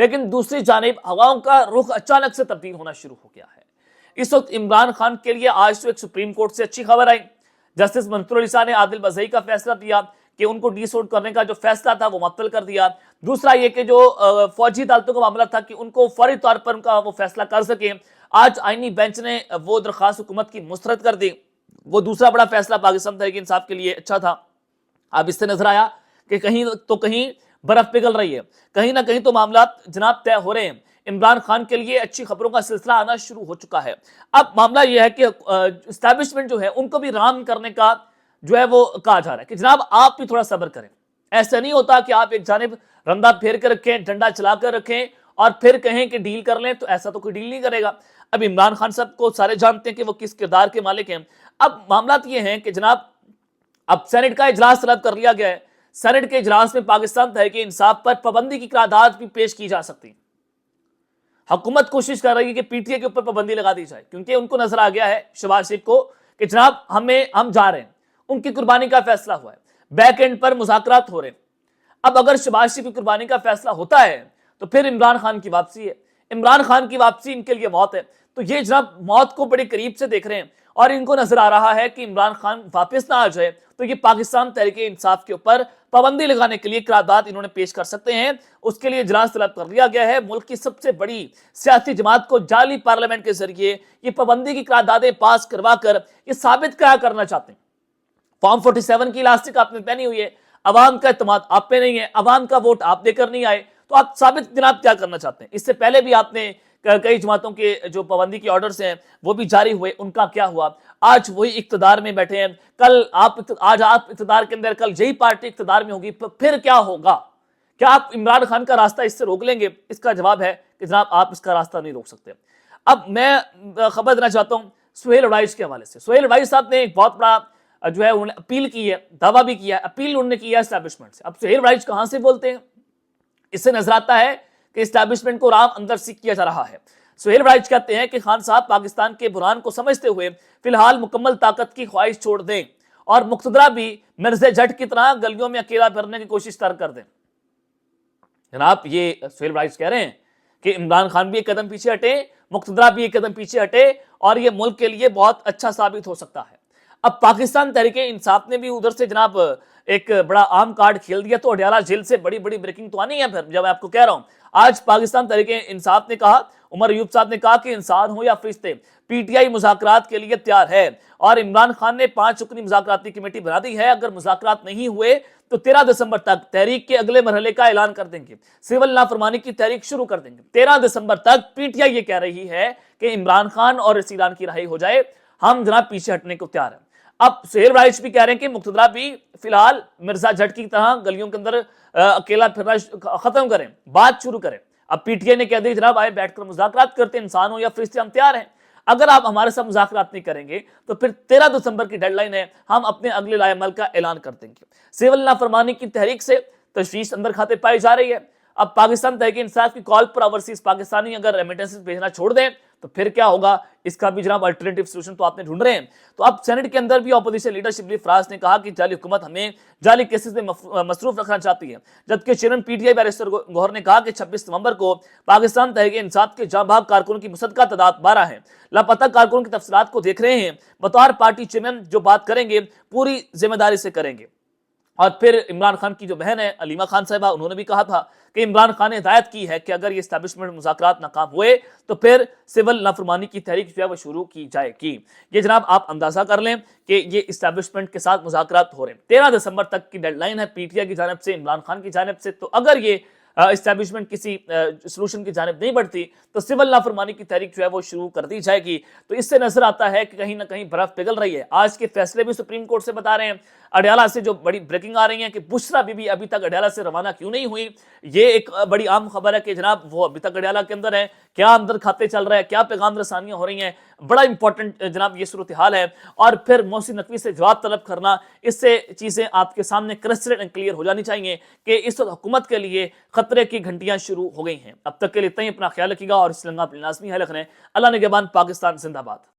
لیکن دوسری جانب ہواؤں کا رخ اچانک سے تبدیل ہونا شروع ہو گیا ہے۔ اس وقت عمران خان کے لیے آج تو ایک سپریم کورٹ سے اچھی خبر آئی، جسٹس منصور علی شاہ نے عادل بزئی کا فیصلہ دیا کہ ان کو ڈی سوٹ کرنے کا جو فیصلہ تھا وہ معطل کر دیا۔ دوسرا یہ کہ جو فوجی عدالتوں کا معاملہ تھا کہ ان کو فوری طور پر ان کا وہ فیصلہ کر سکیں، آج آئینی بینچ نے وہ درخواست حکومت کی مسترد کر دی۔ وہ دوسرا بڑا فیصلہ پاکستان تحریک انصاف کے لیے اچھا تھا۔ اب اس سے نظر آیا کہ کہیں برف پگھل رہی ہے، کہیں نہ کہیں تو معاملات جناب طے ہو رہے ہیں۔ عمران خان کے لیے اچھی خبروں کا سلسلہ آنا شروع ہو چکا ہے۔ اب معاملہ یہ ہے کہ اسٹیبلشمنٹ جو ہے ان کو بھی رام کرنے کا جو ہے وہ کہا جا رہا ہے کہ جناب آپ بھی تھوڑا صبر کریں۔ ایسا نہیں ہوتا کہ آپ ایک جانب رندہ پھیر کے رکھیں، ڈنڈا چلا کر رکھیں اور پھر کہیں کہ ڈیل کر لیں، تو ایسا تو کوئی ڈیل نہیں کرے گا۔ اب عمران خان صاحب کو سارے جانتے ہیں کہ وہ کس کردار کے مالک ہیں۔ اب معاملات یہ ہیں کہ جناب اب سینٹ کا اجلاس طلب کر لیا گیا ہے۔ سینٹ کے اجلاس میں پاکستان تحریک انصاف پر پابندی کی قرارداد بھی پیش کی جا سکتی ہے۔ حکومت کوشش کر رہی ہے کہ پی ٹی آئی کے اوپر پابندی لگا دی جائے، کیونکہ ان کو نظر آ گیا ہے شہباز شریف کو کہ جناب ہم جا رہے ہیں، ان کی قربانی کا فیصلہ ہوا ہے، بیک اینڈ پر مذاکرات ہو رہے ہیں۔ اب اگر شہباز شریف کی قربانی کا فیصلہ ہوتا ہے تو پھر عمران خان کی واپسی ہے۔ عمران خان کی واپسی ان کے لیے موت ہے۔ تو یہ جناب موت کو بڑے قریب سے دیکھ رہے ہیں اور ان کو نظر آ رہا ہے کہ عمران خان واپس نہ آ جائے تو یہ پاکستان تحریک انصاف کے اوپر پابندی لگانے کے لیے قرارداد انہوں نے پیش کر سکتے ہیں۔ اس کے لیے اجلاس طلب کر لیا گیا ہے۔ ملک کی سب سے بڑی سیاسی جماعت کو جعلی پارلیمنٹ کے ذریعے یہ پابندی کی قراردادیں پاس کروا کر یہ ثابت کیا کرنا چاہتے ہیں۔ فارم 47 کی الاسٹک آپ نے پہنی ہوئی ہے، عوام کا اعتماد آپ پہ نہیں ہے، عوام کا ووٹ آپ دے کر نہیں آئے، تو آپ ثابت جناب کیا کرنا چاہتے ہیں؟ اس سے پہلے بھی آپ نے کئی جماعتوں کے جو پابندی کے آرڈرز ہیں وہ بھی جاری ہوئے، ان کا کیا ہوا؟ آج وہی اقتدار میں بیٹھے ہیں، آج آپ اقتدار کے اندر، کل یہی پارٹی اقتدار میں ہوگی، پھر کیا ہوگا؟ کیا آپ عمران خان کا راستہ اس سے روک لیں گے؟ اس کا جواب ہے کہ جناب آپ اس کا راستہ نہیں روک سکتے۔ اب میں خبر دینا چاہتا ہوں سہیل وڑائچ کے حوالے سے۔ سہیل وڑائچ صاحب نے ایک بہت بڑا جو ہے انہوں نے اپیل کی ہے، دعویٰ بھی کیا ہے، اپیل انہوں نے کی ہے اسٹیبلشمنٹ سے۔ اب سہیل وڑائچ کہاں سے بولتے ہیں؟ اس سے نظر آتا ہے کہ اسٹیبلشمنٹ کو رام اندر سے کیا جا رہا ہے۔ سہیل وڑائچ کہتے ہیں کہ خان صاحب پاکستان کے بحران کو سمجھتے ہوئے فی الحال مکمل طاقت کی خواہش چھوڑ دیں اور مقتدرہ بھی مرزا جٹ کی طرح گلیوں میں اکیلا پھرنے کی کوشش ترک کر دیں۔ جناب یہ سہیل وڑائچ کہہ رہے ہیں کہ عمران خان بھی ایک قدم پیچھے ہٹے، مقتدرہ بھی ایک قدم پیچھے ہٹے اور یہ ملک کے لیے بہت اچھا ثابت ہو سکتا ہے۔ اب پاکستان تحریک انصاف نے بھی ادھر سے جناب ایک بڑا عام کارڈ کھیل دیا، تو اڈیالہ جیل سے بڑی بریکنگ تو آنی ہے پھر، جب میں آپ کو کہہ رہا ہوں۔ آج پاکستان تحریک انصاف نے کہا، عمر ایوب صاحب نے کہا کہ انسان ہو یا فرشتے، پی ٹی آئی مذاکرات کے لیے تیار ہے اور عمران خان نے 5 رکنی مذاکراتی کمیٹی بنا دی ہے۔ اگر مذاکرات نہیں ہوئے تو 13 دسمبر تک تحریک کے اگلے مرحلے کا اعلان کر دیں گے، سول نافرمانی کی تحریک شروع کر دیں گے۔ 13 دسمبر تک پی ٹی آئی یہ کہہ رہی ہے کہ عمران خان اور ایران کی رہائی ہو جائے، ہم جناب پیچھے ہٹنے کو تیار ہیں۔ اب سہیل وڑائچ بھی کہہ رہے ہیں کہ مقتدرہ بھی فی الحال مرزا جٹ کی طرح گلیوں کے اندر اکیلا پھرنا ختم کریں، بات شروع کریں۔ اب پی ٹی آئی نے کہہ دی جناب آئے بیٹھ کر مذاکرات کرتے ہیں، انسان ہو یا فرشتے ہم تیار ہیں۔ اگر آپ ہمارے ساتھ مذاکرات نہیں کریں گے تو پھر 13 دسمبر کی ڈیڈ لائن ہے، ہم اپنے اگلے لائے عمل کا اعلان کر دیں گے۔ سول نافرمانی کی تحریک سے تشویش اندر کھاتے پائی جا رہی ہے۔ اب پاکستان تحریک انصاف کی کال پر اوورسیز پاکستانی اگر ریمیٹنسز بھیجنا چھوڑ دیں تو پھر کیا ہوگا؟ اس کا بھی جناب الٹرنیٹیو سولوشن تو آپ نے ڈھونڈ رہے ہیں۔ تو اب سینٹ کے اندر بھی اپوزیشن لیڈر شبلی فراز نے کہا کہ جعلی حکومت ہمیں جعلی کیسز میں مصروف رکھنا چاہتی ہے، جبکہ چیئرمین پی ٹی آئی بیرسٹر گوہر نے کہا کہ 26 نومبر کو پاکستان تحریک انصاف کے جاں بحق کارکنوں کی مصدقہ تعداد 12 ہے۔ لاپتہ کارکنوں کی تفصیلات کو دیکھ رہے ہیں، بطور پارٹی چیئرمین جو بات کریں گے پوری ذمہ داری سے کریں گے۔ اور پھر عمران خان کی جو بہن ہے علیمہ خان صاحبہ، انہوں نے بھی کہا تھا کہ عمران خان نے ہدایت کی ہے کہ اگر یہ اسٹیبلشمنٹ مذاکرات ناکام ہوئے تو پھر سول نافرمانی کی تحریک جو ہے وہ شروع کی جائے گی۔ یہ جناب آپ اندازہ کر لیں کہ یہ اسٹیبلشمنٹ کے ساتھ مذاکرات ہو رہے ہیں۔ 13 دسمبر تک کی ڈیڈ لائن ہے پی ٹی آئی کی جانب سے، عمران خان کی جانب سے۔ تو اگر یہ اسٹیبلشمنٹ کسی سلوشن کی جانب نہیں بڑھتی تو سول نافرمانی کی تحریک جو ہے وہ شروع کر دی جائے گی۔ تو اس سے نظر آتا ہے کہ کہیں نہ کہیں برف پگھل رہی ہے۔ آج کے فیصلے بھی سپریم کورٹ سے بتا رہے ہیں، اڈیالہ سے جو بڑی بریکنگ آ رہی ہیں کہ بشرا بی بی ابھی تک اڈیالہ سے روانہ کیوں نہیں ہوئی۔ یہ ایک بڑی عام خبر ہے کہ جناب وہ ابھی تک اڈیالہ کے اندر ہے، کیا اندر کھاتے چل رہا ہے، کیا پیغام رسانیاں ہو رہی ہیں، بڑا امپورٹنٹ جناب یہ صورتحال ہے۔ اور پھر محسن نقوی سے جواب طلب کرنا، اس سے چیزیں آپ کے سامنے کرسٹل اینڈ کلیئر ہو جانی چاہیے کہ اس وقت حکومت کے لیے خطرے کی گھنٹیاں شروع ہو گئی ہیں۔ اب تک کے لیے اتنا ہی، اپنا خیال رکھیے گا اور اس لنگا اپنے لازمی ہے رکھنے۔ اللہ نگہبان، پاکستان زندہ باد۔